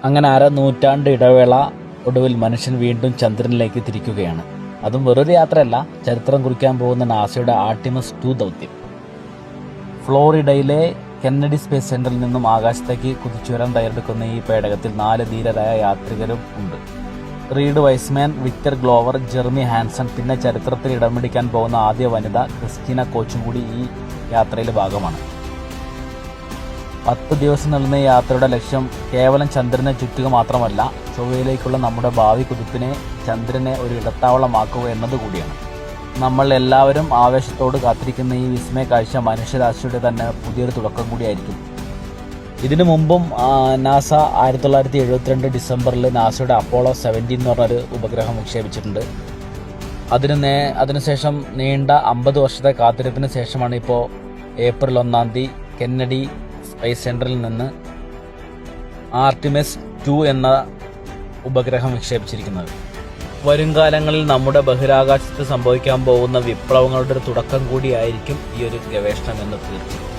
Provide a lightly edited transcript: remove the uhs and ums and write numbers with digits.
അങ്ങനെ നൂറ്റാണ്ട് ഇടവേള ഒടുവിൽ മനുഷ്യൻ വീണ്ടും ചന്ദ്രനിലേക്ക് തിരിക്കുകയാണ്. അതും വെറൊരു യാത്രയല്ല, ചരിത്രം കുറിക്കാൻ പോകുന്ന നാസയുടെ ആർട്ടിമസ് 2 ദൗത്യം. ഫ്ലോറിഡയിലെ കെന്നഡി സ്പേസ് സെന്ററിൽ നിന്നും ആകാശത്തേക്ക് കുതിച്ചുവരാൻ തയ്യാറെടുക്കുന്ന ഈ പേടകത്തിൽ 4 ധീരരായ യാത്രികരും ഉണ്ട്. Reid Wiseman, Victor Glover, Jeremy Hansen, പിന്നെ ചരിത്രത്തിൽ ഇടം പിടിക്കാൻ പോകുന്ന ആദ്യ വനിത ക്രിസ്റ്റീന കോച്ചും കൂടി ഈ യാത്രയിലെ ഭാഗമാണ്. 10 ദിവസം നീളുന്ന ഈ യാത്രയുടെ ലക്ഷ്യം കേവലം ചന്ദ്രനെ ചുറ്റുക മാത്രമല്ല, ചൊവ്വയിലേക്കുള്ള നമ്മുടെ ഭാവി കുതിപ്പിനെ ചന്ദ്രനെ ഒരു ഇടത്താവളമാക്കുക എന്നതുകൂടിയാണ്. നമ്മൾ എല്ലാവരും ആവേശത്തോട് കാത്തിരിക്കുന്ന ഈ വിസ്മയ കാഴ്ച മനുഷ്യരാശിയുടെ തന്നെ പുതിയൊരു തുടക്കം കൂടിയായിരിക്കും. ഇതിനു മുമ്പും നാസ 1972 ഡിസംബറിൽ നാസയുടെ അപ്പോളോ 17 എന്ന് പറഞ്ഞൊരു ഉപഗ്രഹം വിക്ഷേപിച്ചിട്ടുണ്ട്. അതിനുശേഷം നീണ്ട 50 വർഷത്തെ കാത്തിരിപ്പിന് ശേഷമാണ് ഇപ്പോൾ ഏപ്രിൽ 1-ാം തീയതി കെന്നഡി സ്പേസ് സെന്ററിൽ നിന്ന് ആർട്ടിമസ് 2 എന്ന ഉപഗ്രഹം വിക്ഷേപിച്ചിരിക്കുന്നത്. വരുംകാലങ്ങളിൽ നമ്മുടെ ബഹിരാകാശത്ത് സംഭവിക്കാൻ പോകുന്ന വിപ്ലവങ്ങളുടെ ഒരു തുടക്കം കൂടിയായിരിക്കും ഈ ഒരു ഗവേഷണം എന്ന് തീർച്ചയായും.